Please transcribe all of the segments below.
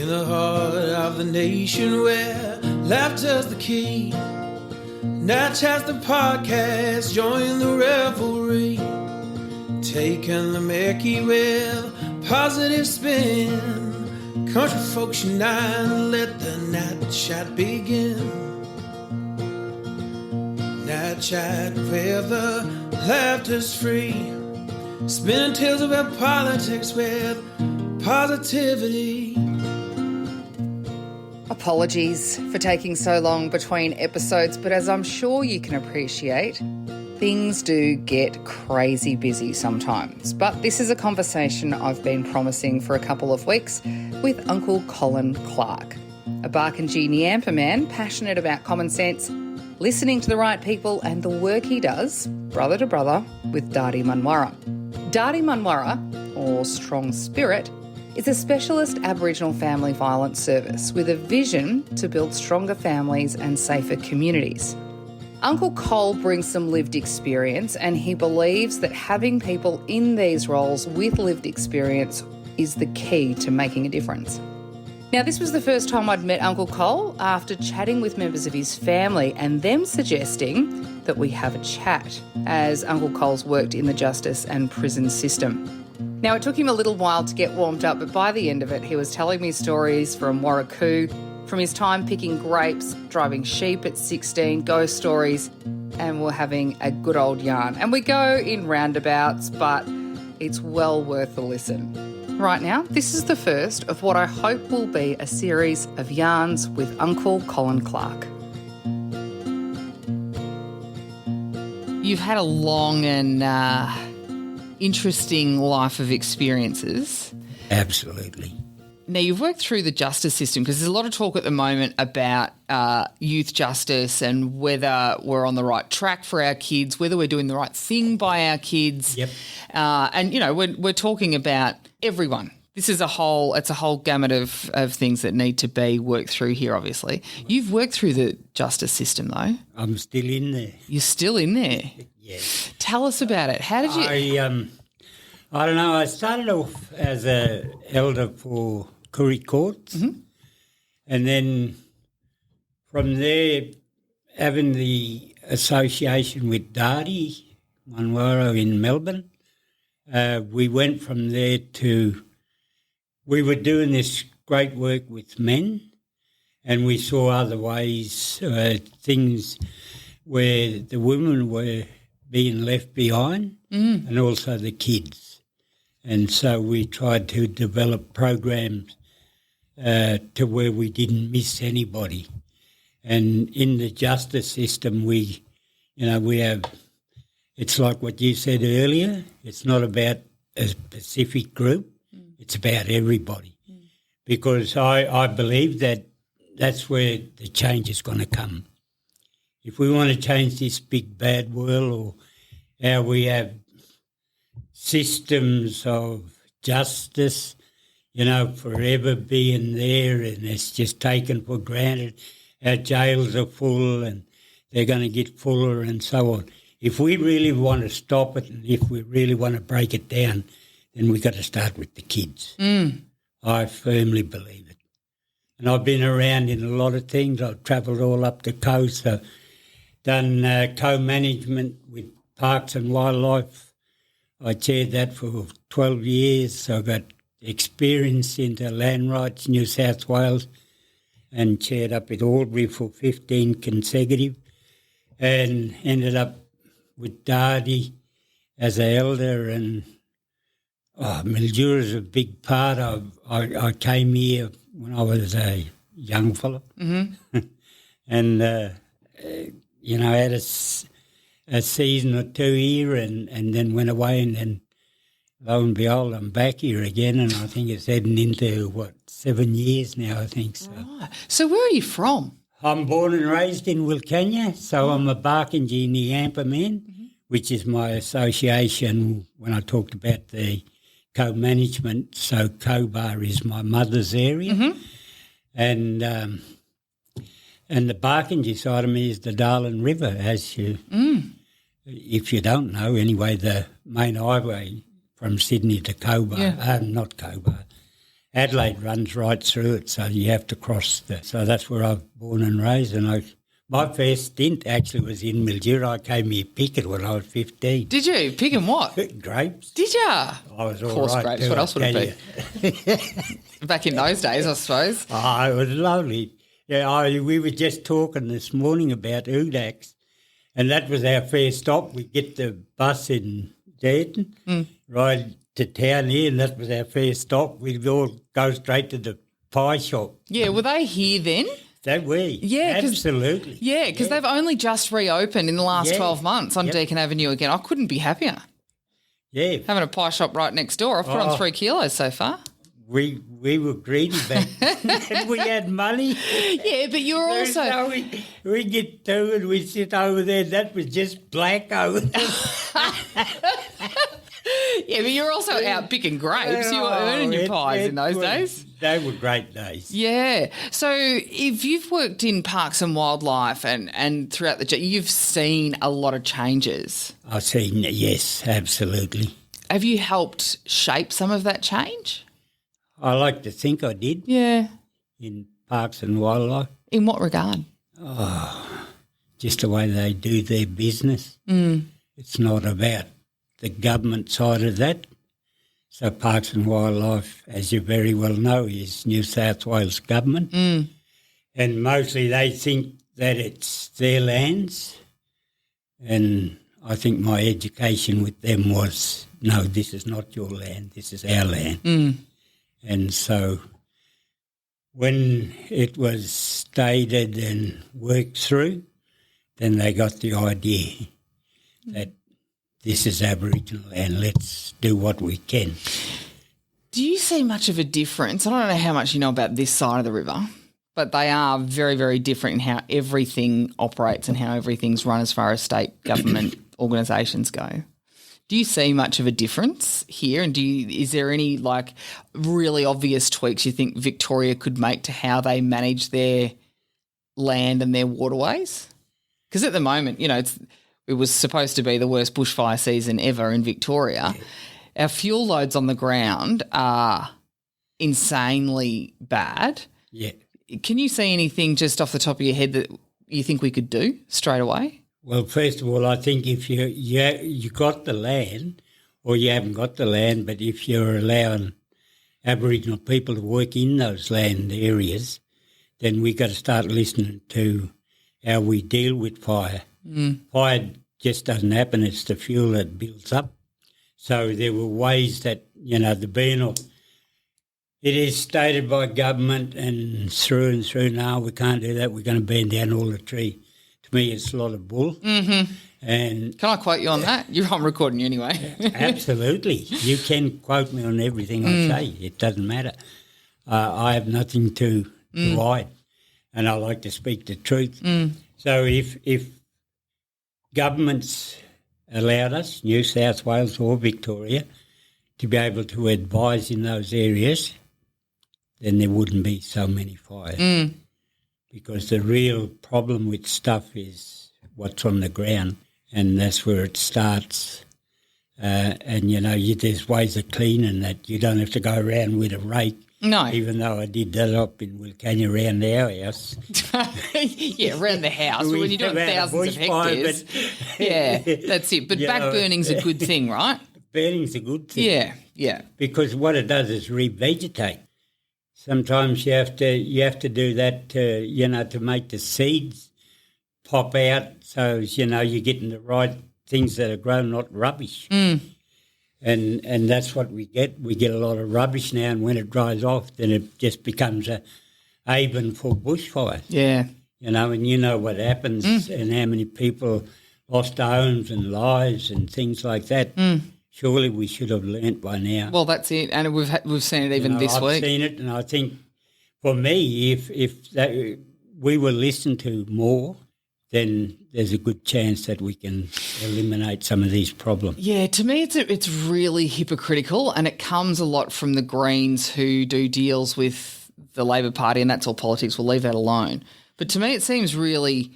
In the heart of the nation where laughter's the key, Natch has the podcast, join the revelry, taking the Mickey with positive spin. Country folks unite and let the Nat Chat begin. Nat Chat where the laughter's free, spinning tales about politics with positivity. Apologies for taking so long between episodes, but as I'm sure you can appreciate, things do get crazy busy sometimes. But this is a conversation I've been promising for a couple of weeks with Uncle Colin Clarke, a Barkindji Ngyimpaa man passionate about common sense, listening to the right people and the work he does, brother to brother, with Dardi Munwarra. Dardi Munwarra, or Strong Spirit, is a specialist Aboriginal family violence service with a vision to build stronger families and safer communities. Uncle Col brings some lived experience, and he believes that having people in these roles with lived experience is the key to making a difference. Now, this was the first time I'd met Uncle Col after chatting with members of his family and them suggesting that we have a chat, as Uncle Col's worked in the justice and prison system. Now, it took him a little while to get warmed up, but by the end of it, he was telling me stories from Warrakoo, from his time picking grapes, driving sheep at 16, ghost stories, and we're having a good old yarn. And we go in roundabouts, but it's well worth a listen. Right now, this is the first of what I hope will be a series of yarns with Uncle Colin Clarke. You've had a long and interesting life of experiences. Absolutely. Now, you've worked through the justice system because there's a lot of talk at the moment about youth justice and whether we're on the right track for our kids, whether we're doing the right thing by our kids. Yep. And, you know, we're talking about everyone. It's a whole gamut of things that need to be worked through here, obviously. You've worked through the justice system, though. I'm still in there. You're still in there? Yes. Tell us about it. How did you... I don't know. I started off as an elder for Curry Courts, and then from there, having the association with Dardi Munwurro in Melbourne, we went from there to... We were doing this great work with men, and we saw other ways, things where the women were being left behind and also the kids. And so we tried to develop programs to where we didn't miss anybody. And in the justice system, we have, it's like what you said earlier, it's not about a specific group, it's about everybody. Because I believe that that's where the change is going to come. If we want to change this big bad world, or how we have systems of justice, forever being there, and it's just taken for granted. Our jails are full and they're going to get fuller and so on. If we really want to stop it, and if we really want to break it down, then we've got to start with the kids. I firmly believe it. And I've been around in a lot of things. I've travelled all up the coast. I've done co-management with Parks and Wildlife. I chaired that for 12 years, so I got experience into land rights, New South Wales, and chaired up at Albury for 15 consecutive, and ended up with Dardi as an elder, and Mildura's a big part of. I came here when I was a young fella, and had a season or two here, and then went away, and then lo and behold, I'm back here again, and I think it's heading into 7 years now, I think. So. Right. So where are you from? I'm born and raised in Wilcannia, so I'm a Barkindji Ngyimpaa man, which is my association when I talked about the co-management. So Cobar is my mother's area, and the Barkindji side of me is the Darling River, as you, if you don't know, anyway, the main highway from Sydney to Cobar, not Cobar, Adelaide runs right through it, so you have to cross so that's where I was born and raised, and my first stint actually was in Mildura. I came here picking when I was 15. Did you? Picking what? Grapes. Did you? I was all Of course, right grapes. too, What else would it be? Back in those days, I suppose. Oh, it was lovely. Yeah, we were just talking this morning about Udaks, and that was our first stop. We get the bus in Dayton, ride to town here, and that was our first stop. We'd all go straight to the pie shop. Yeah, were they here then? That we? Yeah, absolutely. Yeah, because they've only just reopened in the last 12 months on Deakin Avenue again. I couldn't be happier. Yeah. Having a pie shop right next door. I've put on 3 kilos so far. We were greedy back then. We had money. Yeah, but you were also... No, we get to and we sit over there. That was just black over there. Yeah, but you're also out picking grapes. You were earning your pies in those days. They were great days. Yeah. So if you've worked in parks and wildlife and throughout you've seen a lot of changes. I've seen, yes, absolutely. Have you helped shape some of that change? I like to think I did. Yeah. In parks and wildlife. In what regard? Just the way they do their business. It's not about the government side of that. So Parks and Wildlife, as you very well know, is New South Wales government. And mostly they think that it's their lands. And I think my education with them was, no, this is not your land, this is our land. And so when it was stated and worked through, then they got the idea that this is Aboriginal and let's do what we can. Do you see much of a difference? I don't know how much you know about this side of the river, but they are very, very different in how everything operates and how everything's run as far as state government organisations go. Do you see much of a difference here, and is there any really obvious tweaks you think Victoria could make to how they manage their land and their waterways? Because at the moment, it was supposed to be the worst bushfire season ever in Victoria. Yeah. Our fuel loads on the ground are insanely bad. Yeah. Can you see anything just off the top of your head that you think we could do straight away? Well, first of all, I think if you got the land, or you haven't got the land, but if you're allowing Aboriginal people to work in those land areas, then we got to start listening to how we deal with fire. Fire just doesn't happen. It's the fuel that builds up. So there were ways that, the burn-off, it is stated by government and through now, we can't do that, we're going to burn down all the tree. To me, it's a lot of bull. And can I quote you on that? You're on recording anyway. Absolutely. You can quote me on everything I say. It doesn't matter. I have nothing to hide, and I like to speak the truth. So if governments allowed us, New South Wales or Victoria, to be able to advise in those areas, then there wouldn't be so many fires. Because the real problem with stuff is what's on the ground, and that's where it starts. And, there's ways of cleaning that. You don't have to go around with a rake. No. Even though I did that up in Wilcannia around our house. Yeah, around the house. When you're doing thousands of hectares. Yeah, that's it. But back burning's a good thing, right? Burning's a good thing. Yeah. Because what it does is revegetate. Sometimes you have to do that to make the seeds pop out, so you're getting the right things that are grown, not rubbish. And that's what we get. We get a lot of rubbish now, and when it dries off, then it just becomes a haven for bushfire. Yeah. And you know what happens and how many people lost homes and lives and things like that. Surely we should have learnt by now. Well, that's it, and we've seen it even this week. I've seen it, and I think for me, if that, we were listened to more, then there's a good chance that we can eliminate some of these problems. Yeah, to me it's really hypocritical, and it comes a lot from the Greens who do deals with the Labor Party, and that's all politics. We'll leave that alone. But to me it seems really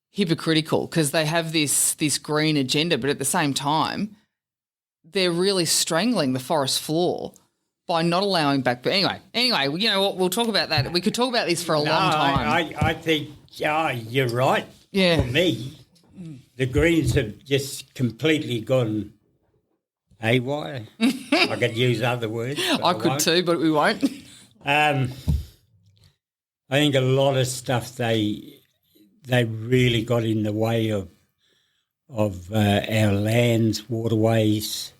hypocritical because they have this green agenda, but at the same time they're really strangling the forest floor by not allowing back. But anyway, you know what? We'll talk about that. We could talk about this for a long time. I think you're right. Yeah. For me, the Greens have just completely gone haywire. I could use other words. I could too, but we won't. I think a lot of stuff they really got in the way of our lands, waterways,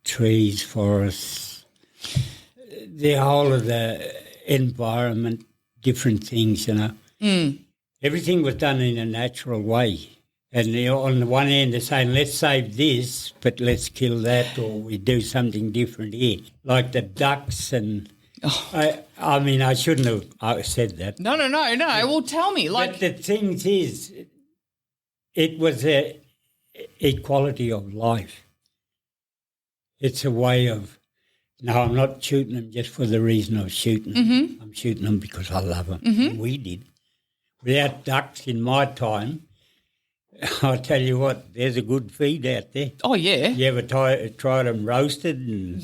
trees, forests, the whole of the environment, different things, you know. Everything was done in a natural way. And on the one hand, they're saying, let's save this, but let's kill that, or we do something different here. Like the ducks and... I mean, I shouldn't have said that. No. Well, tell me. But the thing is, it was a equality of life. It's a way of... No, I'm not shooting them just for the reason of shooting them. I'm shooting them because I love them. And we did. Without ducks in my time... I'll tell you what, there's a good feed out there. Oh, yeah. You ever try them roasted and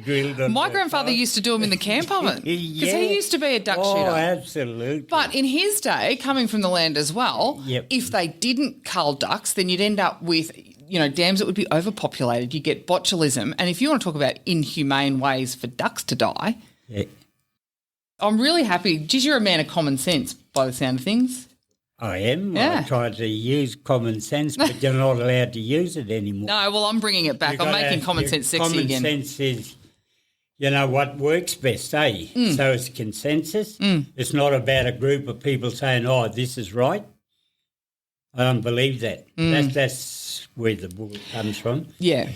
grilled? My grandfather used to do them in the camp oven because he used to be a duck shooter. Oh, absolutely. But in his day, coming from the land as well, if they didn't cull ducks, then you'd end up with, dams that would be overpopulated. You get botulism. And if you want to talk about inhumane ways for ducks to die, I'm really happy. Geez, you're a man of common sense by the sound of things. I am. Yeah. I try to use common sense, but you're not allowed to use it anymore. No, well, I'm bringing it back. I'm making common sense sexy again. Common sense is, what works best, eh? So it's consensus. It's not about a group of people saying, oh, this is right. I don't believe that. That's where the bullet comes from. Yeah.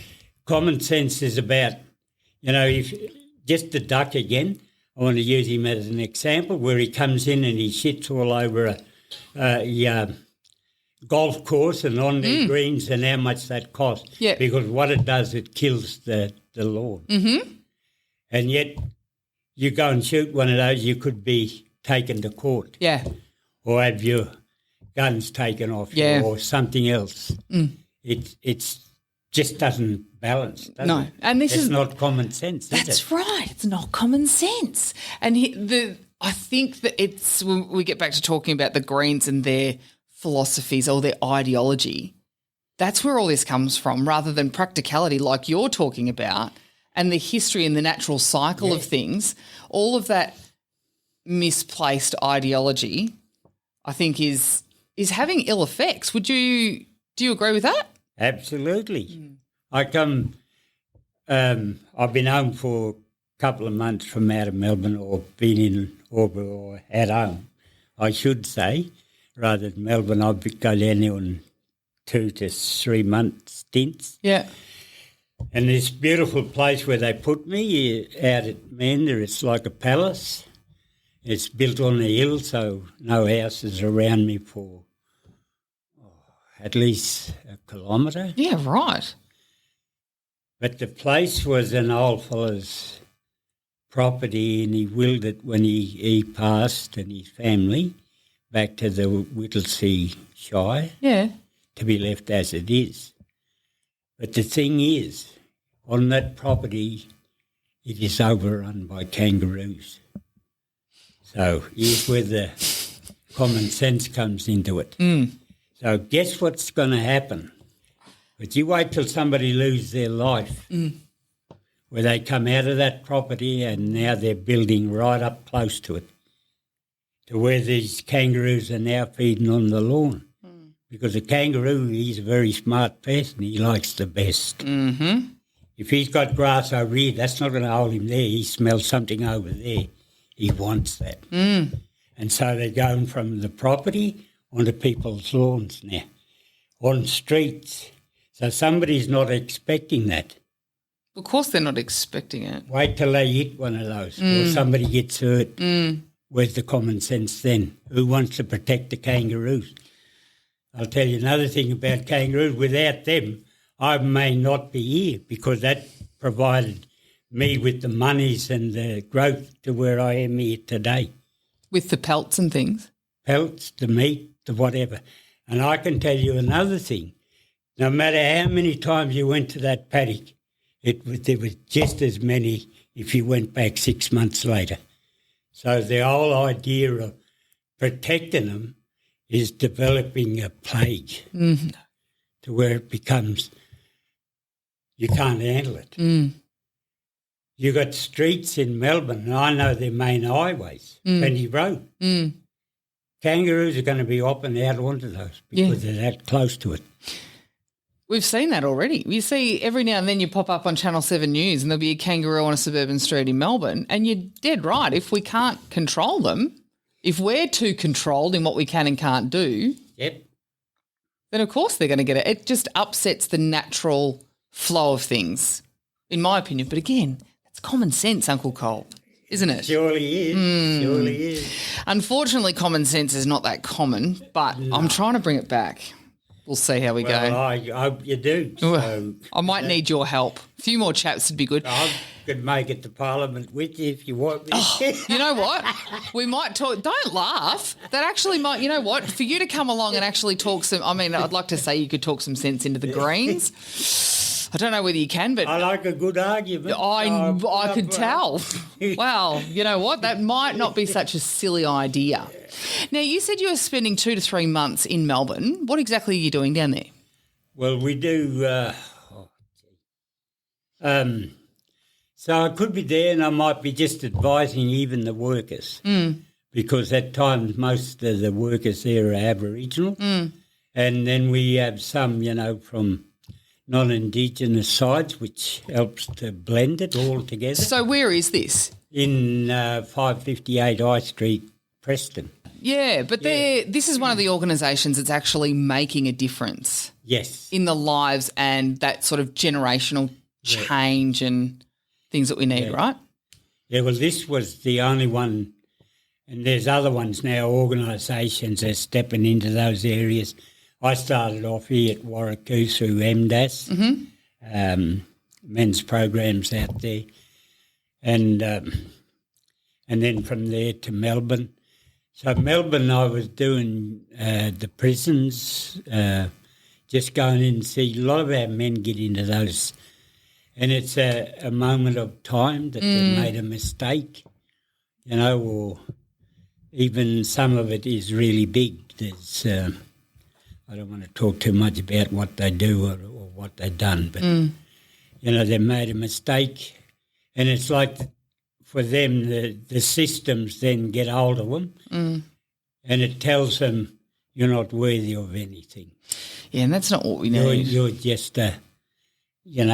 Common sense is about, if just the duck again, I want to use him as an example, where he comes in and he shits all over a golf course and on the greens and how much that costs. Yeah. Because what it does, it kills the lawn. And yet you go and shoot one of those, you could be taken to court. Yeah. Or have your guns taken off you or something else. It just doesn't balance, does it? And it's not common sense, is it? That's right. It's not common sense. And I think that it's when we get back to talking about the Greens and their philosophies or their ideology, that's where all this comes from rather than practicality like you're talking about and the history and the natural cycle of things. All of that misplaced ideology, I think, is having ill effects. Do you agree with that? Absolutely. I've been home for a couple of months from out of Melbourne or been in Albury or at home, I should say. Rather than Melbourne, I'd go down there on 2 to 3 month stints. Yeah. And this beautiful place where they put me out at Manda, it's like a palace. It's built on a hill, so no houses around me for at least a kilometre. Yeah, right. But the place was an old fella's property, and he willed it when he passed and his family back to the Whittlesea Shire to be left as it is. But the thing is, on that property, it is overrun by kangaroos. So here's where the common sense comes into it. So guess what's going to happen? But you wait till somebody loses their life where they come out of that property and now they're building right up close to it, to where these kangaroos are now feeding on the lawn. Because a kangaroo, he's a very smart person. He likes the best. If he's got grass over here, that's not going to hold him there. He smells something over there. He wants that. And so they're going from the property onto people's lawns now, on streets. So somebody's not expecting that. Of course they're not expecting it. Wait till they hit one of those or somebody gets hurt. Where's the common sense then? Who wants to protect the kangaroos? I'll tell you another thing about kangaroos. Without them, I may not be here because that provided me with the monies and the growth to where I am here today. With the pelts and things? Pelts, the meat, the whatever. And I can tell you another thing. No matter how many times you went to that paddock there was just as many if you went back 6 months later. So the whole idea of protecting them is developing a plague to where it becomes you can't handle it. You got streets in Melbourne, and I know their main highways, Penny Road. Kangaroos are going to be hopping out onto those because they're that close to it. We've seen that already. You see every now and then you pop up on Channel 7 News and there'll be a kangaroo on a suburban street in Melbourne, and you're dead right. If we can't control them, if we're too controlled in what we can and can't do, then of course they're going to get it. It just upsets the natural flow of things, in my opinion. But again, that's common sense, Uncle Col, isn't it? Surely is. Surely is. Unfortunately, common sense is not that common, but I'm trying to bring it back. We'll see how we go. I hope you do. So I might need your help. A few more chats would be good. I could make it to Parliament with you if you want me. You know what? We might talk. Don't laugh. That actually might, you know what? For you to come along and actually talk some, I mean, I'd like to say you could talk some sense into the Greens. I don't know whether you can, but I like a good argument. I could tell. Well, you know what? That might not be such a silly idea. Now, you said you were spending 2 to 3 months in Melbourne. What exactly are you doing down there? Well, we do. So I could be there, and I might be just advising even the workers, because at times most of the workers there are Aboriginal, and then we have some, from non-Indigenous sides, which helps to blend it all together. So where is this? In 558 High Street, Preston. Yeah, but this is one of the organisations that's actually making a difference. Yes. In the lives and that sort of generational change and things that we need, right? Yeah, well, this was the only one, and there's other ones now, organisations that are stepping into those areas. I started off here at Warrakoo through MDAS, men's programs out there, and then from there to Melbourne. So Melbourne, I was doing the prisons, just going in and see a lot of our men get into those. And it's a moment of time that they made a mistake, or even some of it is really big. There's, I don't want to talk too much about what they do or what they've done, but, they made a mistake. And it's like for them, the systems then get hold of them and it tells them you're not worthy of anything. Yeah, and that's not what we need. You're just, you're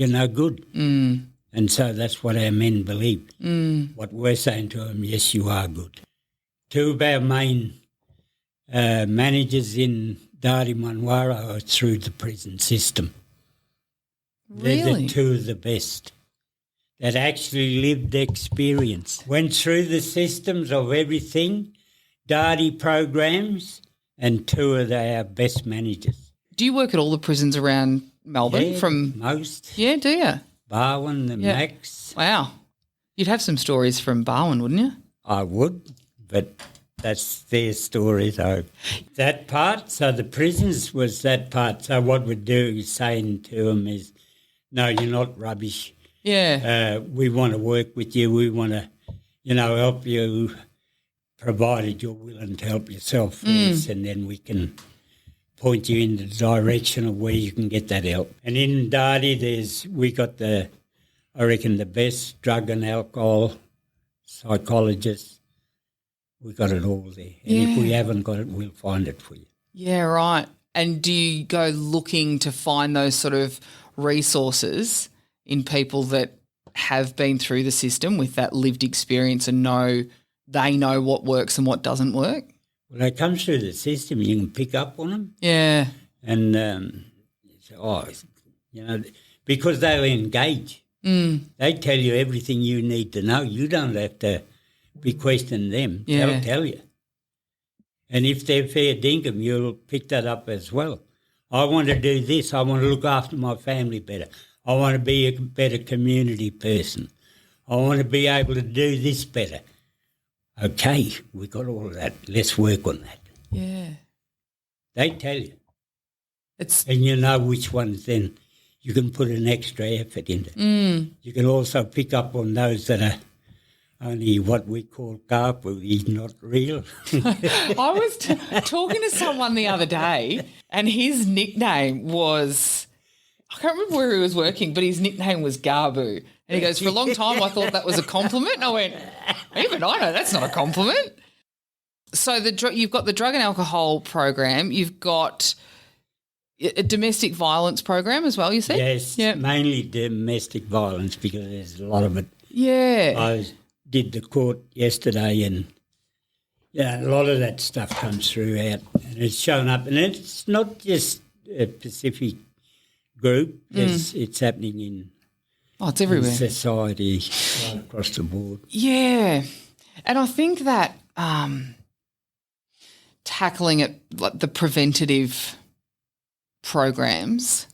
no good. And so that's what our men believe. What we're saying to them, yes, you are good. Two of our main managers in Dardi Munwarra are through the prison system. Really? They're the two of the best that actually lived the experience. Went through the systems of everything, Dardi programs, and two of our best managers. Do you work at all the prisons around Melbourne? Yeah, most. Yeah, do you? Barwon, the Max. Wow. You'd have some stories from Barwon, wouldn't you? I would, but that's their story though. That part, so the prisons was that part. So what we'd do is saying to them is, no, you're not rubbish. Yeah. We want to work with you. We want to, help you, provided you're willing to help yourself first, and then we can point you in the direction of where you can get that help. And in Dardi, we got the best drug and alcohol psychologists. We got it all there. And if we haven't got it, we'll find it for you. Yeah, right. And do you go looking to find those sort of resources in people that have been through the system with that lived experience and they know what works and what doesn't work? Well, they come through the system, you can pick up on them. Yeah. And, because they'll engage. They tell you everything you need to know. You don't have to be questioning them. Yeah. They'll tell you. And if they're fair dinkum, you'll pick that up as well. I want to do this. I want to look after my family better. I want to be a better community person. I want to be able to do this better. Okay, we got all of that. Let's work on that. Yeah. They tell you. And you know which ones then you can put an extra effort into it. You can also pick up on those that are only what we call kapu, he's not real. I was talking to someone the other day and his nickname was, I can't remember where he was working, but his nickname was Gabu. And he goes, for a long time I thought that was a compliment. And I went, even I know that's not a compliment. So you've got the drug and alcohol program. You've got a domestic violence program as well, you said? Yes, mainly domestic violence because there's a lot of it. Yeah. I did the court yesterday and a lot of that stuff comes through out and it's shown up. And it's not just a Pacific group. It's happening in, it's everywhere. in society right across the board. Yeah. And I think that tackling it, like the preventative programs,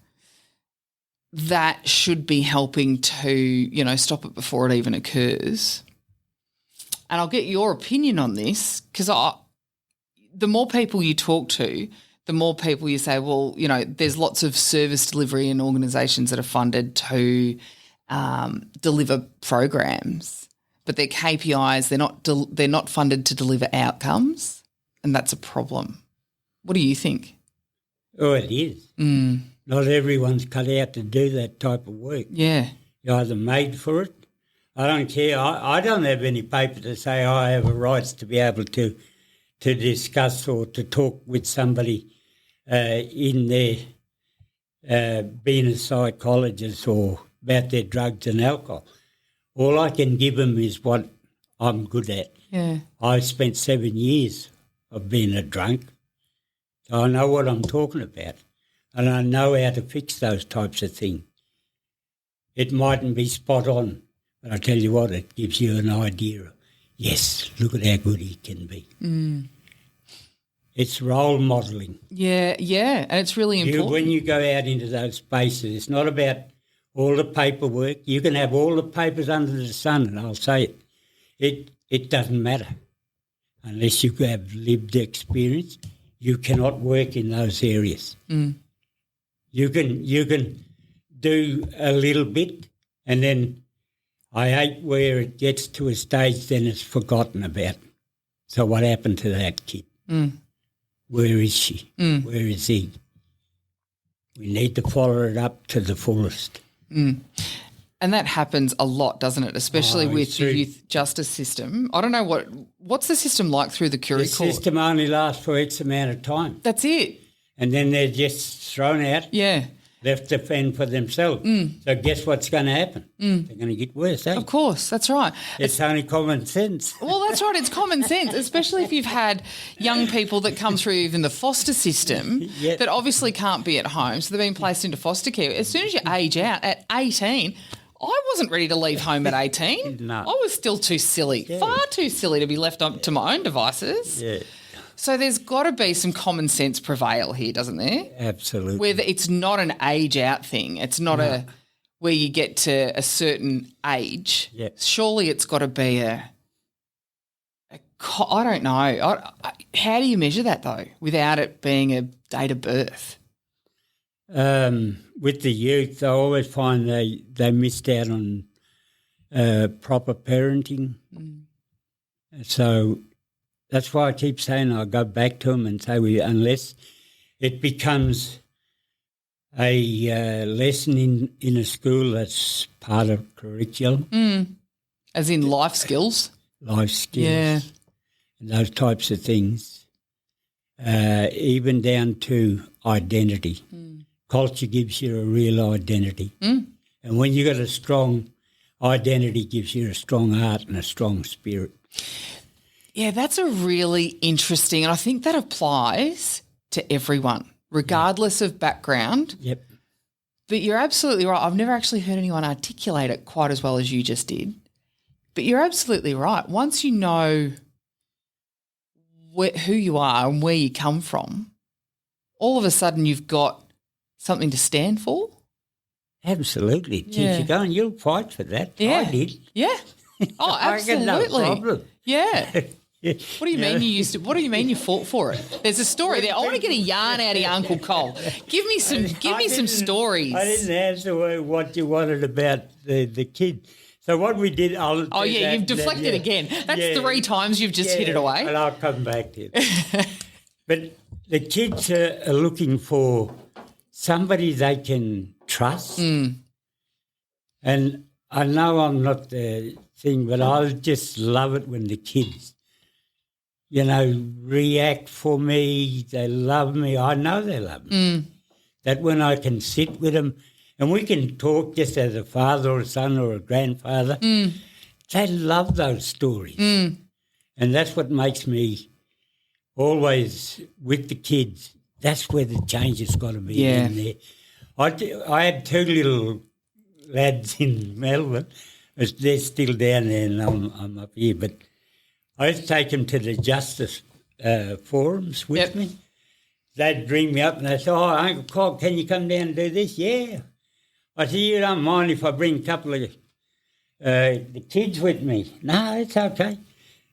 that should be helping to, stop it before it even occurs. And I'll get your opinion on this because the more people you talk to, the more people you say, well, there's lots of service delivery and organisations that are funded to deliver programs, but their KPIs, they're not funded to deliver outcomes, and that's a problem. What do you think? Oh, it is. Not everyone's cut out to do that type of work. Yeah. You're either made for it. I don't care. I don't have any paper to say I have a rights to be able to discuss or to talk with somebody in their being a psychologist or about their drugs and alcohol. All I can give them is what I'm good at. Yeah. I spent 7 years of being a drunk, so I know what I'm talking about and I know how to fix those types of things. It mightn't be spot on, but I tell you what, it gives you an idea of, yes, look at how good he can be. It's role modelling. Yeah, and it's really important. When you go out into those spaces, it's not about all the paperwork. You can have all the papers under the sun, and I'll say it. It doesn't matter. Unless you have lived experience, you cannot work in those areas. You can do a little bit, and then I hate where it gets to a stage then it's forgotten about. So what happened to that kid? Where is she? Where is he? We need to follow it up to the fullest. And that happens a lot, doesn't it? Especially with the youth justice system. I don't know what's the system like through the Curie Court? The system only lasts for X amount of time. That's it. And then they're just thrown out. Yeah. Left to fend for themselves. So guess what's going to happen? They're going to get worse, eh? Of course, that's right. It's only common sense. Well, that's right. It's common sense, especially if you've had young people that come through even the foster system that obviously can't be at home, so they're being placed into foster care. As soon as you age out at 18, I wasn't ready to leave home at 18. No. I was still too silly, far too silly to be left up to my own devices. Yeah. So there's got to be some common sense prevail here, doesn't there? Absolutely. Where it's not an age out thing. It's not where you get to a certain age. Yeah. Surely it's got to be I don't know. How do you measure that though without it being a date of birth? With the youth, I always find they missed out on proper parenting. So that's why I keep saying I go back to them and say, unless it becomes a lesson in a school that's part of curriculum. As in life skills? Life skills. Yeah. And those types of things, even down to identity. Culture gives you a real identity. And when you've got a strong identity, gives you a strong heart and a strong spirit. Yeah, that's a really interesting, and I think that applies to everyone, regardless of background. Yep. But you're absolutely right. I've never actually heard anyone articulate it quite as well as you just did. But you're absolutely right. Once you know who you are and where you come from, all of a sudden you've got something to stand for. Absolutely. Yeah. If you go and you'll fight for that. Yeah. I did. Yeah. Oh, I got absolutely. no problem. Yeah. What do you mean you used to? What do you mean you fought for it? There's a story there. I want to get a yarn out of you, Uncle Col. Give me some stories. I didn't answer what you wanted about the kid. So what we did, you've deflected again. That's 3 times you've just hit it away. And I'll come back to it. But the kids are looking for somebody they can trust. And I know I'm not the thing, but I just love it when the kids, react for me. They love me. I know they love me. That when I can sit with them and we can talk just as a father or a son or a grandfather, they love those stories. And that's what makes me always with the kids. That's where the change has got to be in there. I had 2 little lads in Melbourne. They're still down there and I'm up here. But I used to take them to the justice forums with me. They'd bring me up and they'd say, Uncle Col, can you come down and do this? Yeah. I said, you don't mind if I bring a couple of the kids with me? No, it's okay.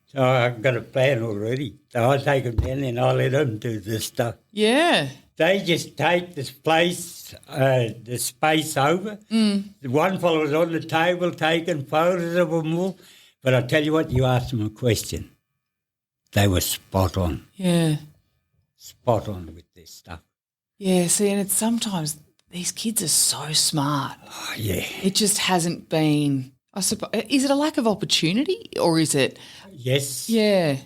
So I've got a plan already. So I take them down and I let them do this stuff. Yeah. They just take this place, the space over. The one fellow was on the table taking photos of them all. But I tell you what, you asked them a question. They were spot on. Yeah. Spot on with this stuff. Yeah, see, and it's sometimes these kids are so smart. Oh, yeah. It just hasn't been, I suppose, is it a lack of opportunity or is it? Yes. Yeah.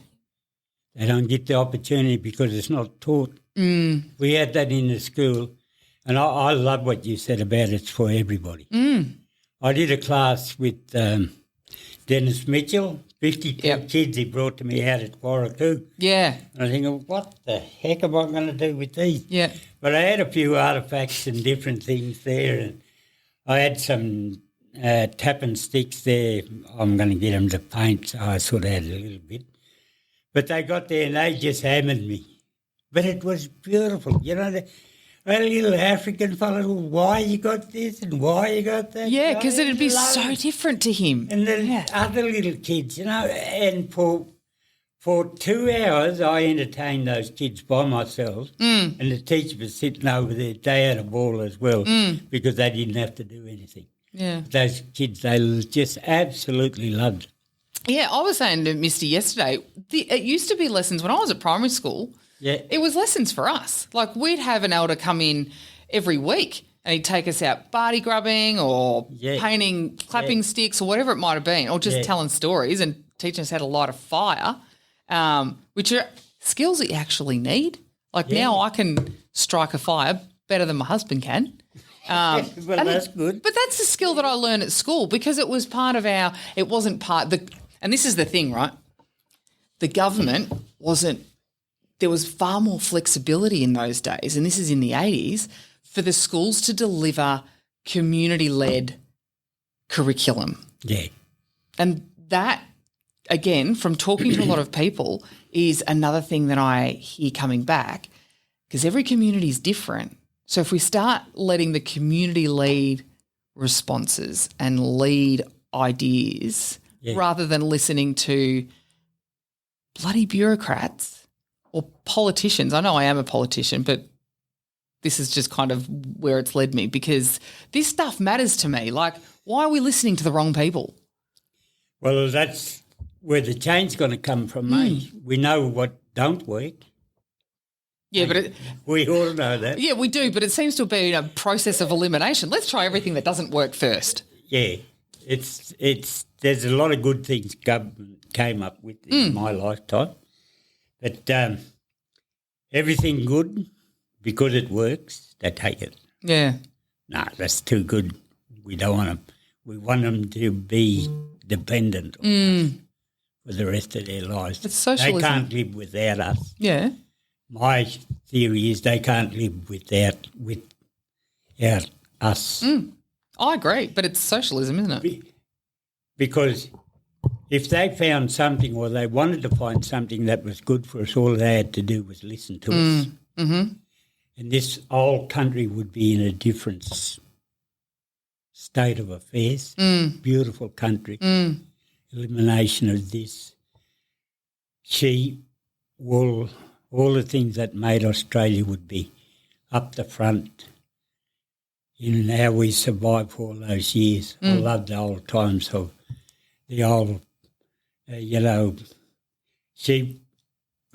They don't get the opportunity because it's not taught. We had that in the school, and I love what you said about it's for everybody. I did a class with Dennis Mitchell, 52 kids he brought to me out at Warrakoo. Yeah. And I think, what the heck am I going to do with these? Yeah. But I had a few artefacts and different things there, and I had some tapping sticks there. I'm going to get them to paint, so I sort of had a little bit. But they got there and they just hammered me. But it was beautiful. A little African fellow, why you got this and why you got that? Yeah, because it'd be so different to him. And then other little kids, and for 2 hours I entertained those kids by myself and the teacher was sitting over there. They had a ball as well because they didn't have to do anything. Yeah. Those kids, they just absolutely loved it. Yeah, I was saying to Misty yesterday, it used to be lessons when I was at primary school. Yeah. It was lessons for us. Like we'd have an elder come in every week and he'd take us out barty grubbing or painting clapping sticks or whatever it might have been, or just telling stories and teaching us how to light a fire, which are skills that you actually need. Like now I can strike a fire better than my husband can. Well, that's good. But that's a skill that I learned at school because it was part of it wasn't part, and this is the thing, right? The government wasn't, there was far more flexibility in those days, and this is in the 80s, for the schools to deliver community-led curriculum. Yeah. And that, again, from talking to a lot of people, is another thing that I hear coming back, because every community is different. So if we start letting the community lead responses and lead ideas rather than listening to bloody bureaucrats or politicians. I know I am a politician, but this is just kind of where it's led me because this stuff matters to me. Like, why are we listening to the wrong people? Well, that's where the change's going to come from, mate. We know what don't work. Yeah, but we all know that. Yeah, we do, but it seems to be a process of elimination. Let's try everything that doesn't work first. Yeah, there's a lot of good things government came up with in my lifetime. But everything good, because it works, they take it. Yeah. No, that's too good. We don't want them. We want them to be dependent on us for the rest of their lives. It's socialism. They can't live without us. Yeah. My theory is they can't live without us. I agree, but it's socialism, isn't it? Because if they found something or they wanted to find something that was good for us, all they had to do was listen to us. Mm-hmm. And this whole country would be in a different state of affairs. Beautiful country. Elimination of this. sheep, wool, all the things that made Australia would be up the front in how we survived for all those years. I love the old times of the old, sheep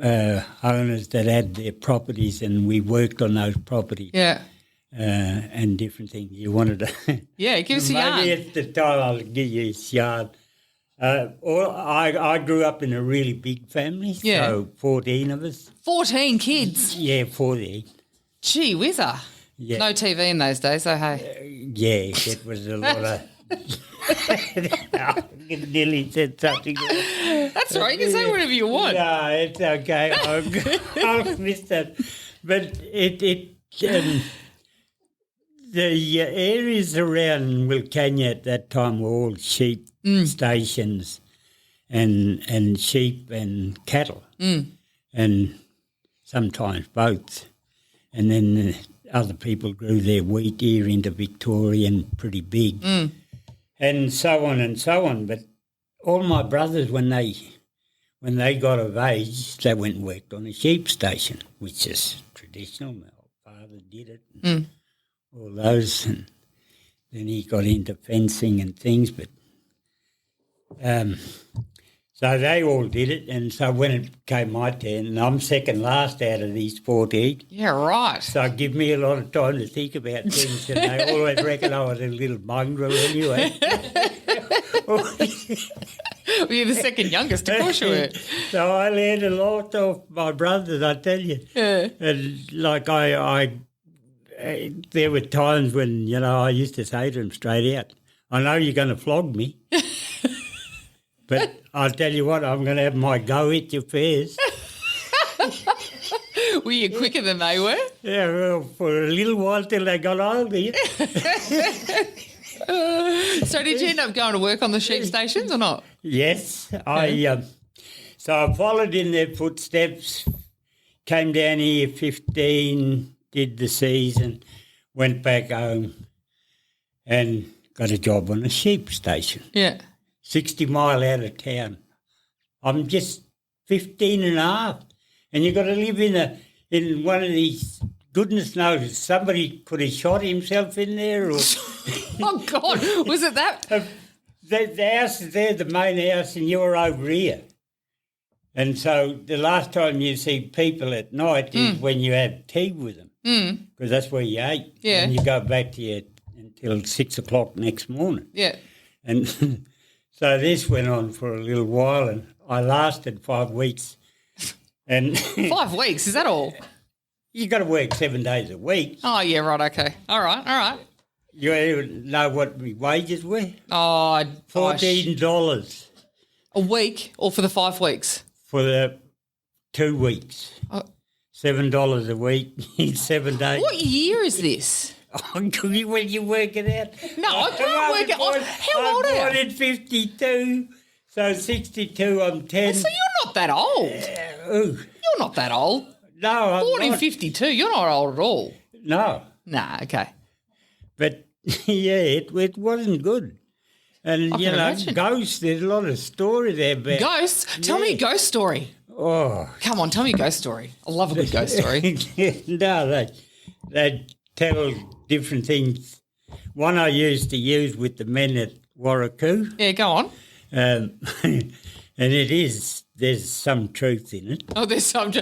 owners that had their properties and we worked on those properties. Yeah. And different things. You wanted to... Yeah, give us a yarn. Maybe at the time I'll give you a yarn. I grew up in a really big family, so 14 of us. 14 kids? Yeah, 14. Gee whizzer. Yeah. No TV in those days, so hey. Yeah, it was a lot of... I nearly said something. That's right, you can say whatever you want. No, it's okay. I'll miss that. But the areas around Wilcannia at that time were all sheep stations and sheep and cattle and sometimes both. And then other people grew their wheat here into Victoria and pretty big and so on and so on. But all my brothers, when they got of age, they went and worked on a sheep station, which is traditional. My father did it. All those, and then he got into fencing and things, but so they all did it, and so when it came my turn, and I'm second last out of these 14. Yeah, right. So it gave me a lot of time to think about things, and they always reckon I was a little mongrel anyway. Well, you're the second youngest, of course you were. So I learned a lot off my brothers, I tell you. Yeah. And like there were times when, I used to say to them straight out, I know you're going to flog me, but I'll tell you what, I'm going to have my go at you first. Were you quicker than they were? Yeah, well, for a little while till they got hold of you. So did you end up going to work on the sheep stations or not? Yes, so I followed in their footsteps, came down here 15, did the season, went back home and got a job on a sheep station. Yeah. 60 mile out of town. I'm just 15 and a half. And you've got to live in one of these, goodness knows, somebody could have shot himself in there. Or Oh, God, was it that? the house is there, the main house, and you're over here. And so the last time you see people at night is when you have tea with them. Because that's where you ate. Yeah. And you go back to you until 6 o'clock next morning. Yeah. And so this went on for a little while, and I lasted 5 weeks. And 5 weeks, is that all? You got to work 7 days a week. Oh, yeah, right, okay. All right. You know what my wages were? Oh, $14 a week or for the 5 weeks? for the 2 weeks. Oh. $7 a week in 7 days. What year is this? When you work it out. No, I can't work it out. How old are you? I'm born in 52, so 62 I'm 10. So you're not that old. You're not that old. No, I'm Born in not. 52, you're not old at all. No, Nah, okay. but yeah, it wasn't good. And, I can imagine. ghosts, there's a lot of story there about... Ghosts? Tell me a ghost story. Oh. Come on, tell me a ghost story. I love a good ghost story. No, they tell different things. One I used to use with the men at Warrakoo. Yeah, go on. And there's some truth in it. Oh, there's some...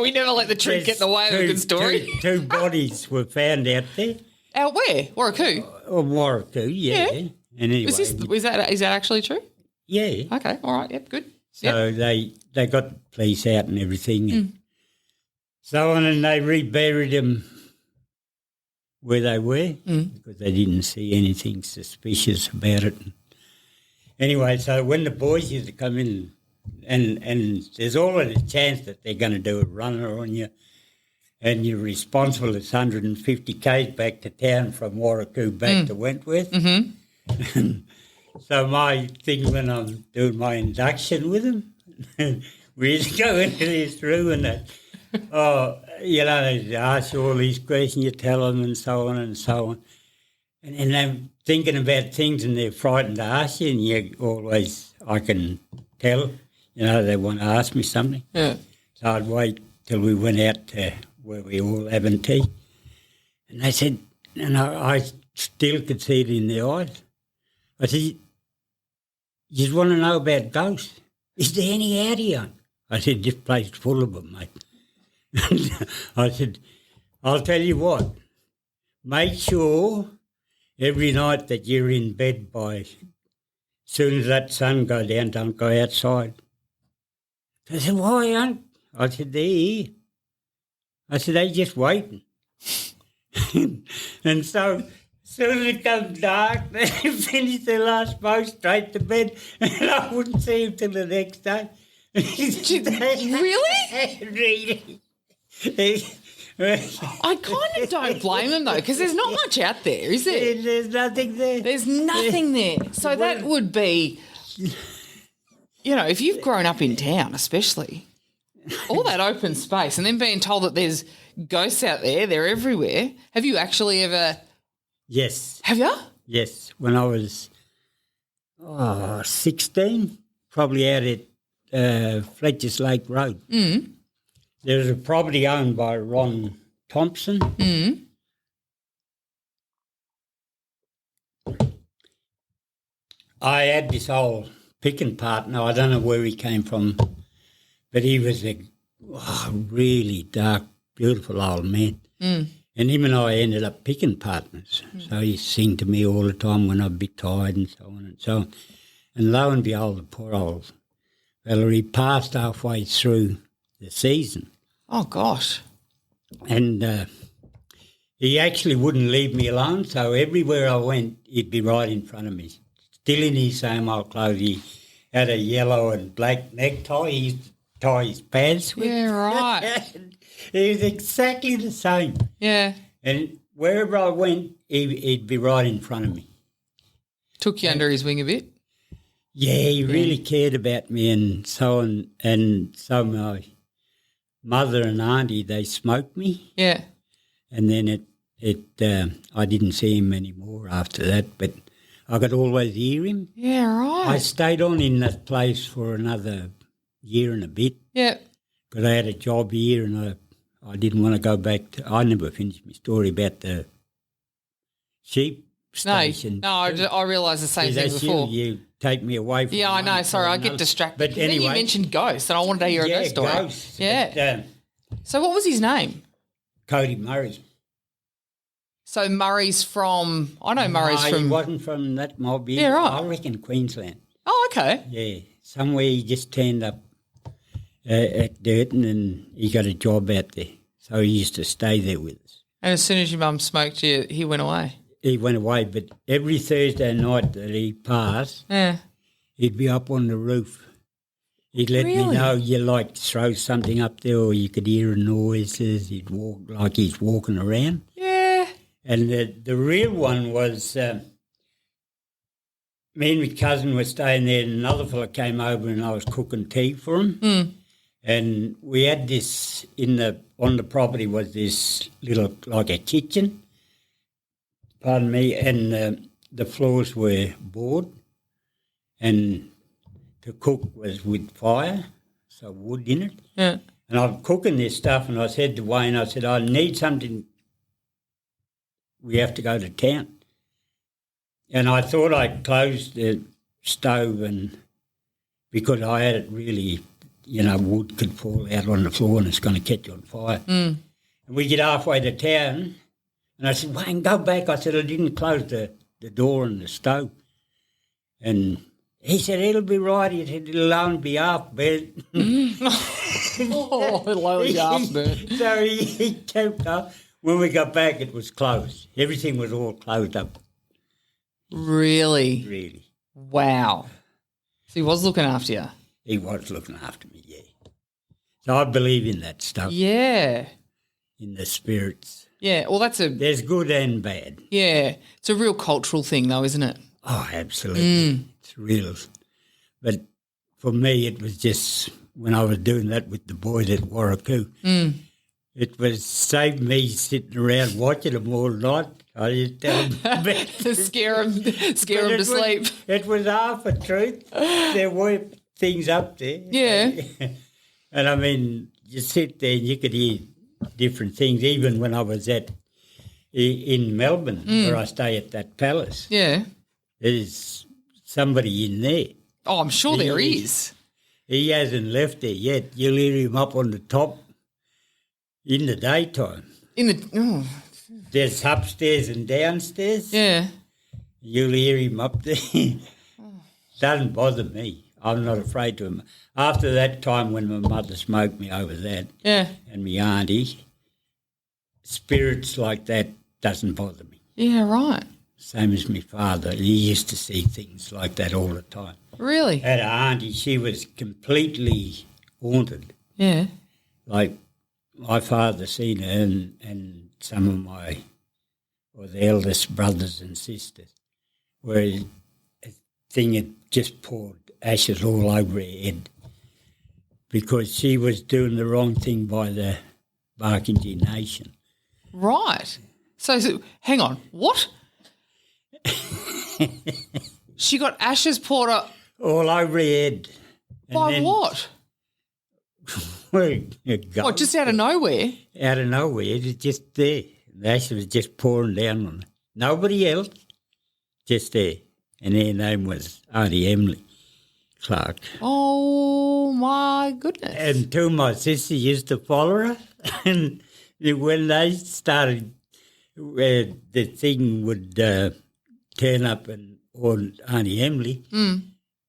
we never let the truth get in the way of a good story. Two bodies were found out there. Out where? Warrakoo? Oh, Warrakoo, yeah. Yeah. And anyway, Is that actually true? yeah. Okay, all right, yep, good. So they got the police out and everything and so on, and they reburied them where they were because they didn't see anything suspicious about it. Anyway, so when the boys used to come in, and there's always a chance that they're going to do a runner on you, and you're responsible. It's 150 k's back to town from Warrakoo back to Wentworth. So my thing when I'm doing my induction with them, we used to go into this room and they ask you all these questions, you tell them and so on and so on. And they're thinking about things and they're frightened to ask you, and you always, I can tell, they want to ask me something. Yeah. So I'd wait till we went out to where we all having tea. And they said, and I still could see it in their eyes. I said, you just want to know about ghosts? Is there any out here? I said, this place is full of them, mate. I said, I'll tell you what, make sure every night that you're in bed by as soon as that sun goes down, don't go outside. I said, why, Aunt? I said, they're here. I said, they just waiting. And so as soon as it comes dark, they finish their last post straight to bed, and I wouldn't see him till the next day. Really? Really? I kind of don't blame them, though, because there's not much out there, is there? There's nothing there. There's nothing there. So that would be, if you've grown up in town especially, all that open space and then being told that there's ghosts out there, they're everywhere. Have you actually ever? Yes. Have you? Yes. When I was 16, probably out at Fletcher's Lake Road. Mm. There was a property owned by Ron Thompson. Mm. I had this old picking partner. I don't know where he came from, but he was a really dark, beautiful old man. Mm. And him and I ended up picking partners. So he'd sing to me all the time when I'd be tired and so on and so on. And lo and behold, the poor old fella, he passed halfway through the season. Oh, gosh. And he actually wouldn't leave me alone, so everywhere I went, he'd be right in front of me. Still in his same old clothes. He had a yellow and black necktie he used to tie his pants with. Yeah, right. He was exactly the same. Yeah. And wherever I went, he'd be right in front of me. Took you under his wing a bit? Yeah, he really cared about me and so on. And so my mother and auntie, they smoked me. Yeah. And then I didn't see him anymore after that, but I could always hear him. Yeah, right. I stayed on in that place for another year and a bit. Yeah. Because I had a job here and I didn't want to go back to... I never finished my story about the sheep station. No, I realised the same thing before. You take me away from... Yeah, I know. Sorry, I get distracted. But anyway... Then you mentioned ghosts and I wanted to hear a ghost story. Ghosts. Yeah. But, so what was his name? Cody Murray. So Murray's from... I know Murray's No, from... he wasn't from that mob. Yeah, right. I reckon Queensland. Oh, okay. Yeah, somewhere he just turned up at Durton and he got a job out there. So he used to stay there with us. And as soon as your mum smoked you, he went away? He went away, but every Thursday night that he passed, he'd be up on the roof. He'd let me know you like throw something up there or you could hear noises. He'd walk like he's walking around. Yeah. And the real one was... me and my cousin were staying there and another fella came over and I was cooking tea for him. Mm. And we had this on the property was this little, like a kitchen, pardon me, and the floors were board and to cook was with fire, so wood in it. Yeah. And I'm cooking this stuff and I said to Wayne, I said, I need something, we have to go to town. And I thought I'd close the stove and because I had it really, wood could fall out on the floor and it's going to catch on fire. Mm. And we get halfway to town and I said, Wayne, go back. I said, I didn't close the door on the stove. And he said, it'll be right. He said, it'll only be half burnt. Oh, it'll only be half burnt. So he kept up. When we got back, it was closed. Everything was all closed up. Really? Really. Wow. So he was looking after you? He was looking after me, yeah. So I believe in that stuff. Yeah. In the spirits. Yeah, well that's There's good and bad. Yeah. It's a real cultural thing though, isn't it? Oh, absolutely. It's real. But for me, it was just when I was doing that with the boys at Warrakoo, it was saved me sitting around watching them all night. I just tell them to scare them to sleep. It was half a truth. There were things up there. Yeah. And I mean, you sit there and you could hear different things, even when I was in Melbourne, where I stay at that palace. Yeah. There's somebody in there. Oh, I'm sure there is. He hasn't left there yet. You'll hear him up on the top in the daytime. There's upstairs and downstairs. Yeah. You'll hear him up there. Doesn't bother me. I'm not afraid to him. After that time when my mother smoked me over that, and my auntie, spirits like that doesn't bother me. Yeah, right. Same as my father. He used to see things like that all the time. Really? Had an auntie, she was completely haunted. Yeah. Like my father seen her and some of the eldest brothers and sisters, where a thing had just poured ashes all over her head because she was doing the wrong thing by the Barkindji Nation. Right. So hang on. What? She got ashes poured up. All over her head. By what? What, just out of nowhere? Out of nowhere. It was just there. The ashes was just pouring down on her. Nobody else, just there. And her name was Auntie Emily Clarke. Oh, my goodness. And two of my sisters used to follow her. And when they started, the thing would turn up on Auntie Emily,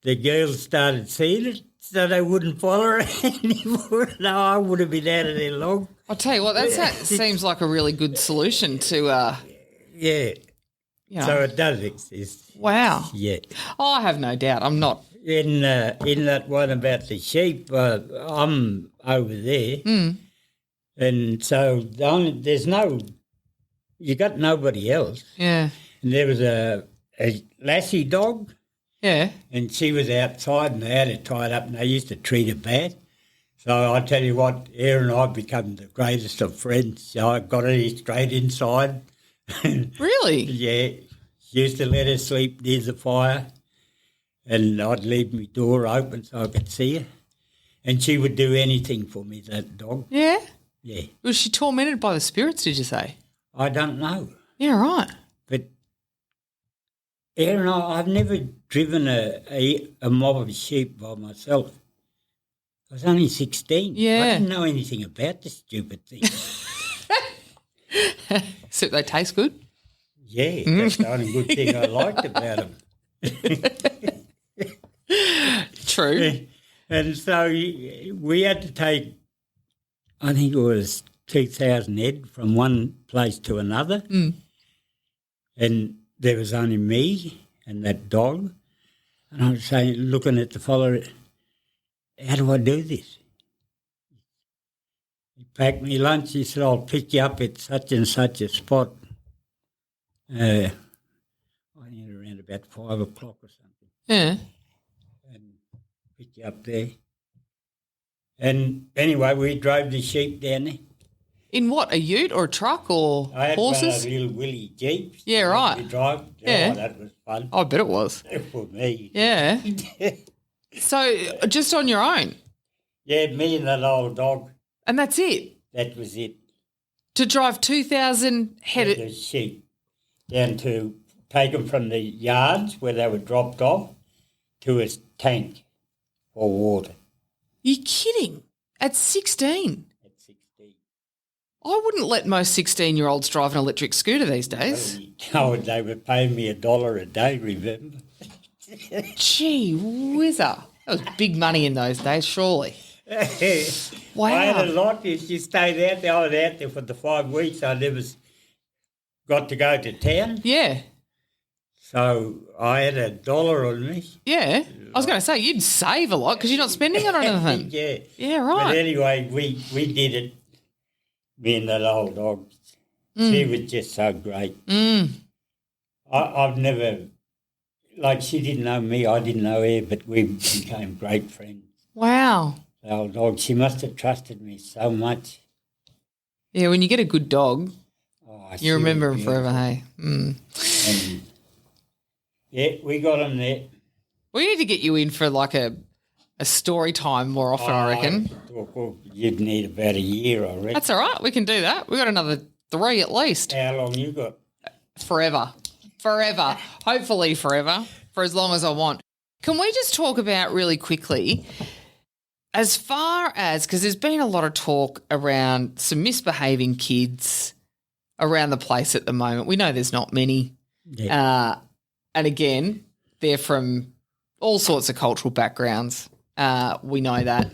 the girls started seeing it, so they wouldn't follow her anymore. No, I would have been out of there long. I'll tell you what, that seems like a really good solution to... Yeah. You know. So it does exist. Wow. Yeah. Oh, I have no doubt. I'm not... In that one about the sheep, I'm over there. And so there's no... You got nobody else. Yeah. And there was a lassie dog. Yeah. And she was outside and they had her tied up and they used to treat her bad. So I tell you what, her and I become the greatest of friends. So I got her straight inside. Really? Yeah. Used to let her sleep near the fire and I'd leave my door open so I could see her. And she would do anything for me, that dog. Yeah? Yeah. Was she tormented by the spirits, did you say? I don't know. Yeah, right. But Aaron, I've never driven a mob of sheep by myself. I was only 16. Yeah. I didn't know anything about this stupid thing. Except they taste good? Yeah, that's the only good thing I liked about them. True. And so we had to take, I think it was 2,000 head from one place to another. And there was only me and that dog. And I was saying, looking at the follower, how do I do this? He packed me lunch. He said, I'll pick you up at such and such a spot. I think around about 5 o'clock or something. Yeah. And pick you up there. And anyway, we drove the sheep down there. In what, a ute or a truck or I had horses? one of the little Willie Jeeps. Yeah, right. To drive. Yeah. Oh, that was fun. I bet it was. For me. Yeah. So just on your own? Yeah, me and that old dog. And that's it? That was it. To drive 2,000 head... The sheep down to take them from the yards where they were dropped off to a tank for water. You're kidding? At 16? At 16. I wouldn't let most 16-year-olds drive an electric scooter these days. Oh, they were paying me $1 a day, remember? Gee whizzer. That was big money in those days, surely. Wow. I had a lot. If you stayed out there, I was out there for the 5 weeks. I never got to go to town. Yeah. So I had $1 on me. Yeah. I was going to say, you'd save a lot because you're not spending it on anything. Yeah. Yeah, right. But anyway, we did it, me and that old dog. She was just so great. I've never, like she didn't know me, I didn't know her, but we became great friends. Wow. The old dog, she must have trusted me so much. Yeah, when you get a good dog, you remember him forever, hey? And, yeah, we got him there. We need to get you in for like a a story time more often, I reckon. Well, you'd need about a year, I reckon. That's all right. We can do that. We've got another 3 at least. How long you got? Forever. Hopefully forever, for as long as I want. Can we just talk about really quickly, as far as, because there's been a lot of talk around some misbehaving kids around the place at the moment. We know there's not many. Yeah. And again, they're from all sorts of cultural backgrounds. We know that.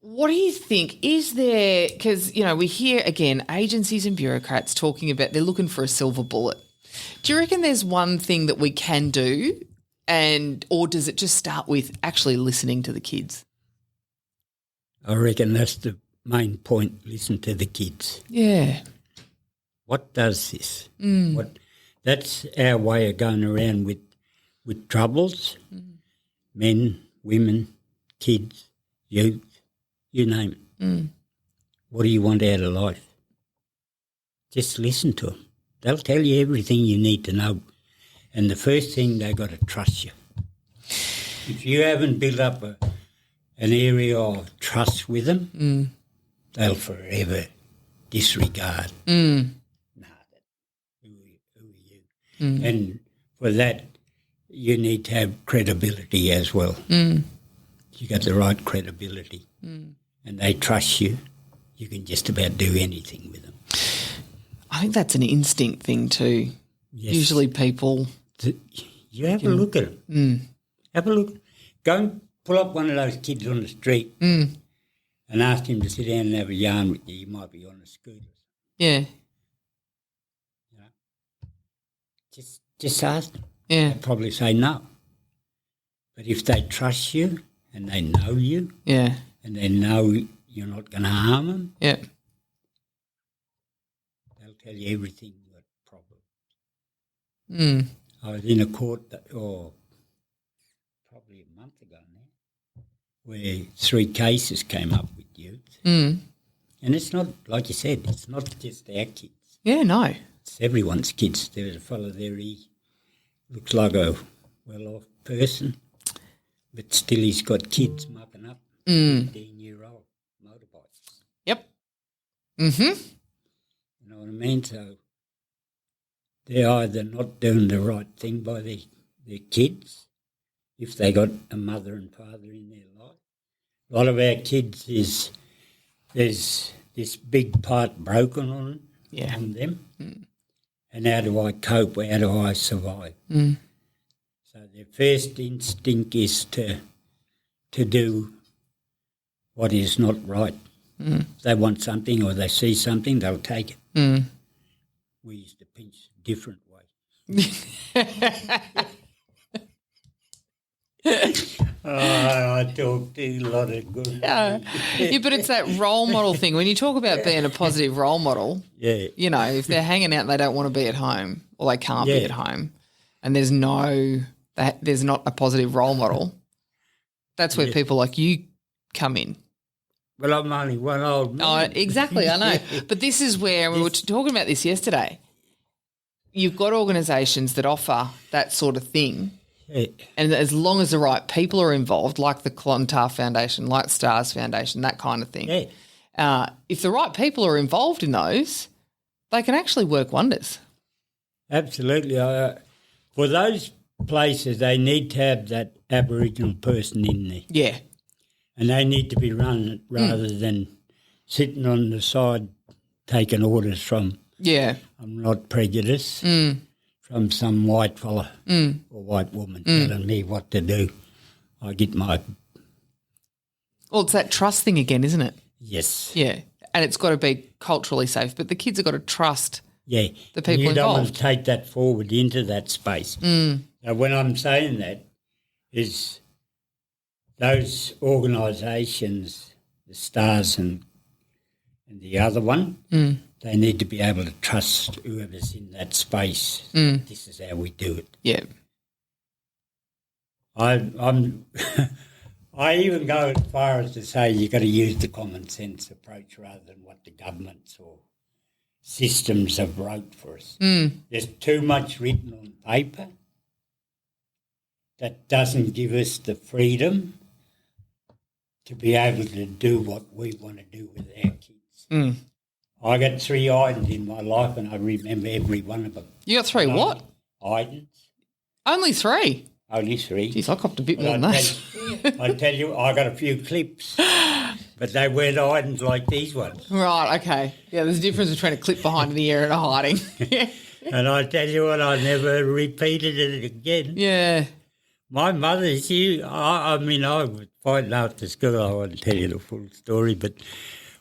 What do you think? Is there, because, we hear, again, agencies and bureaucrats talking about they're looking for a silver bullet. Do you reckon there's one thing that we can do, or does it just start with actually listening to the kids? I reckon that's the main point, listen to the kids. Yeah. What does this? That's our way of going around with troubles, men, women, kids, youth, you name it. What do you want out of life? Just listen to them. They'll tell you everything you need to know. And the first thing, they've got to trust you. If you haven't built up an area of trust with them, they'll forever disregard. Who are you? And for that, you need to have credibility as well. You got the right credibility. And they trust you. You can just about do anything with them. I think that's an instinct thing too. Yes. Usually people... You have a look at them. Have a look. Go and pull up one of those kids on the street and ask him to sit down and have a yarn with you. You might be on a scooter. Yeah. Just ask them. Yeah. They'll probably say no. But if they trust you and they know you Yeah. and they know you're not going to harm them, Yeah. they'll tell you everything you got problems. I was in a court probably a month ago now where 3 cases came up with youth. And it's not, like you said, it's not just our kids. Yeah, no. It's everyone's kids. There's a fellow there, he looks like a well-off person, but still he's got kids mucking up, 15-year-old motorbikes. Yep. You know what I mean? So they're either not doing the right thing by their kids, if they got a mother and father in their life. A lot of our kids there's this big part broken on them. And how do I cope? How do I survive? So their first instinct is to do what is not right. If they want something or they see something, they'll take it. We used to pinch a different way. I talk to a lot of good. Yeah, but it's that role model thing. When you talk about being a positive role model, if they're hanging out and they don't want to be at home or they can't be at home and there's not a positive role model, that's where people like you come in. Well, I'm only one old man. Oh, exactly, I know. But this is where, we were talking about this yesterday, you've got organisations that offer that sort of thing. Yeah. And as long as the right people are involved, like the Clontarf Foundation, like Stars Foundation, that kind of thing, if the right people are involved in those, they can actually work wonders. Absolutely. For those places, they need to have that Aboriginal person in there. Yeah. And they need to be run rather than sitting on the side taking orders from, I'm not prejudiced, from some white fella or white woman telling me what to do. I get my... Well, it's that trust thing again, isn't it? Yes. Yeah, and it's got to be culturally safe, but the kids have got to trust the people you involved. don't want to take that forward into that space. Now, when I'm saying that is those organisations, the Stars and the other one, they need to be able to trust whoever's in that space. This is how we do it. Yeah. I'm I even go as far as to say you've got to use the common sense approach rather than what the governments or systems have wrote for us. There's too much written on paper that doesn't give us the freedom to be able to do what we want to do with our kids. I got 3 irons in my life and I remember every one of them. You got 3 what? Irons. Only 3? Only 3. Jeez, I copped a bit more than that. I tell you, I got a few clips, but they weren't irons like these ones. Right, okay. Yeah, there's a difference between a clip behind the ear and a hiding. And I tell you what, I never repeated it again. Yeah. My mother, I was fighting after school. I won't tell you the full story, but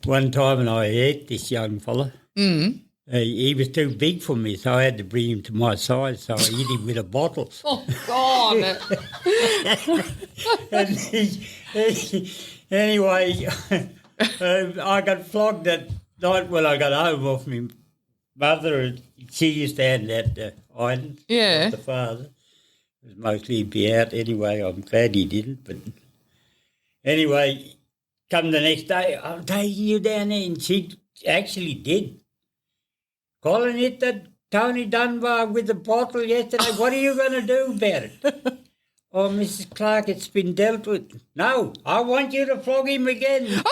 one time when I ate this young fella, he was too big for me, so I had to bring him to my size, so I hit him with a bottle. Oh, God. Anyway, I got flogged that night when I got home off my mother. She used to hand out the irons. Yeah. The father. It was mostly he'd be out anyway. I'm glad he didn't. But anyway, come the next day, I'm taking you down there. And she actually did. Colin hit that Tony Dunbar with the bottle yesterday. What are you going to do about it? Oh, Mrs. Clarke, it's been dealt with. No, I want you to flog him again.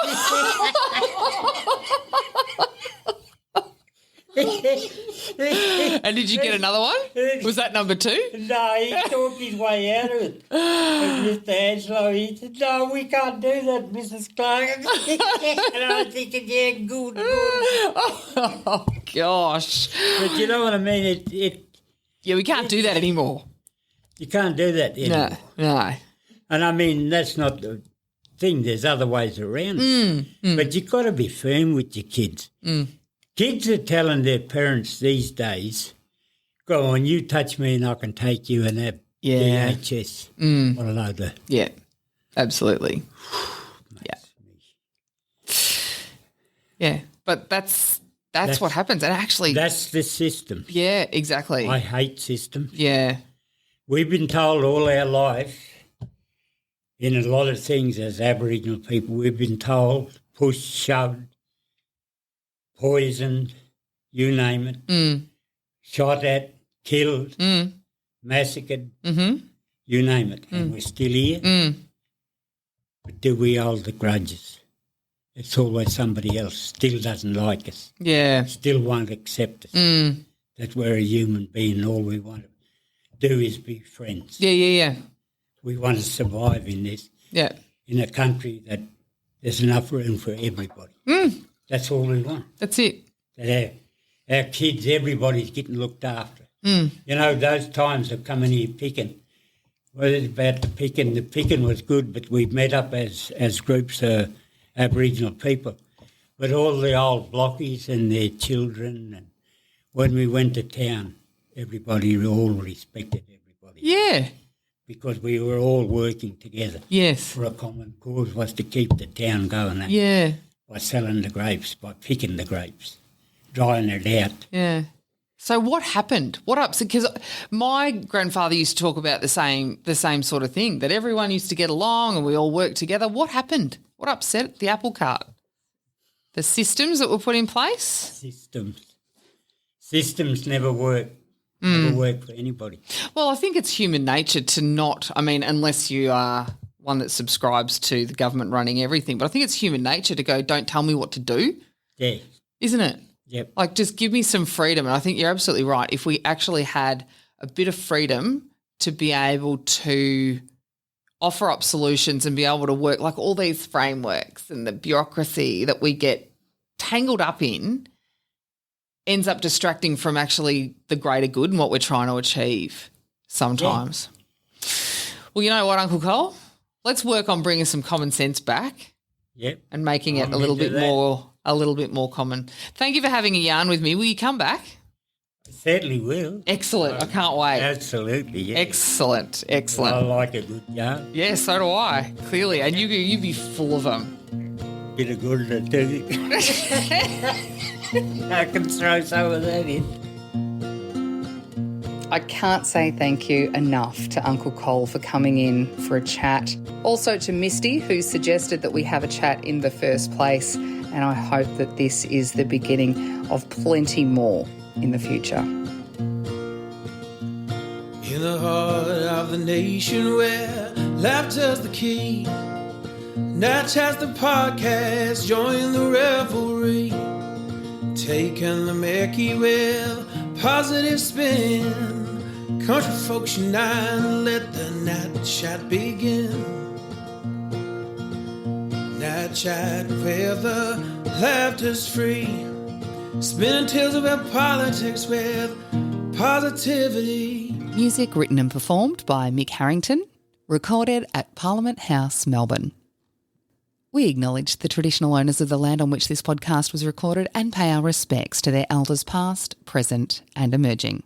And did you get another one? Was that number 2? No, he talked his way out of it. And Mr. Angelo, he said, no, we can't do that, Mrs. Clarke. And I was thinking, yeah, good. Oh, gosh. But you know what I mean? Yeah, we can't do that anymore. You can't do that anymore. No. And I mean, that's not the thing. There's other ways around it. But you've got to be firm with your kids. Kids are telling their parents these days, go on, you touch me and I can take you and have DHS. What a load of... Yeah, absolutely. Yeah, but that's what happens. And actually... That's the system. Yeah, exactly. I hate systems. Yeah. We've been told all our life, in a lot of things as Aboriginal people, we've been told, pushed, shoved, poisoned, you name it, shot at, killed, massacred, you name it, and we're still here. But do we hold the grudges? It's always somebody else still doesn't like us, still won't accept us, that we're a human being and all we want to do is be friends. Yeah. We want to survive in this, in a country that there's enough room for everybody. That's all we want. That's it. That our kids, everybody's getting looked after. You know, those times of coming here picking, well, it's about the picking. The picking was good, but we met up as groups of Aboriginal people. But all the old blockies and their children, and when we went to town, everybody all respected everybody. Yeah. Because we were all working together. Yes. For a common cause was to keep the town going. Yeah. By selling the grapes, by picking the grapes, drying it out. Yeah. So what happened? What upset? Because my grandfather used to talk about the same sort of thing, that everyone used to get along and we all worked together. What happened? What upset the apple cart? The systems that were put in place? Systems never work. Never work for anybody. Well, I think it's human nature to not, unless you are one that subscribes to the government running everything, but I think it's human nature to go, don't tell me what to do. Yeah. Isn't it? Yep. Like, just give me some freedom. And I think you're absolutely right. If we actually had a bit of freedom to be able to offer up solutions and be able to work, like all these frameworks and the bureaucracy that we get tangled up in ends up distracting from actually the greater good and what we're trying to achieve sometimes. Yeah. Well, you know what, Uncle Col? Let's work on bringing some common sense back. Yep. And making it a little bit more common. Thank you for having a yarn with me. Will you come back? I certainly will. Excellent. I can't wait. Absolutely, yeah. Excellent. I like a good yarn. Yeah, so do I, clearly. And you'd be full of them. Bit of good too. I can throw some of that in. I can't say thank you enough to Uncle Col for coming in for a chat. Also to Misty, who suggested that we have a chat in the first place. And I hope that this is the beginning of plenty more in the future. In the heart of the nation where laughter's the key, Natch has the podcast, join the revelry. Taking the Mickey with positive spin. Country folks unite and let the Nat Chat begin. Nat Chat where the laughter's free. Spinning tales about politics with positivity. Music written and performed by Mick Harrington, recorded at Parliament House, Melbourne. We acknowledge the traditional owners of the land on which this podcast was recorded and pay our respects to their elders past, present and emerging.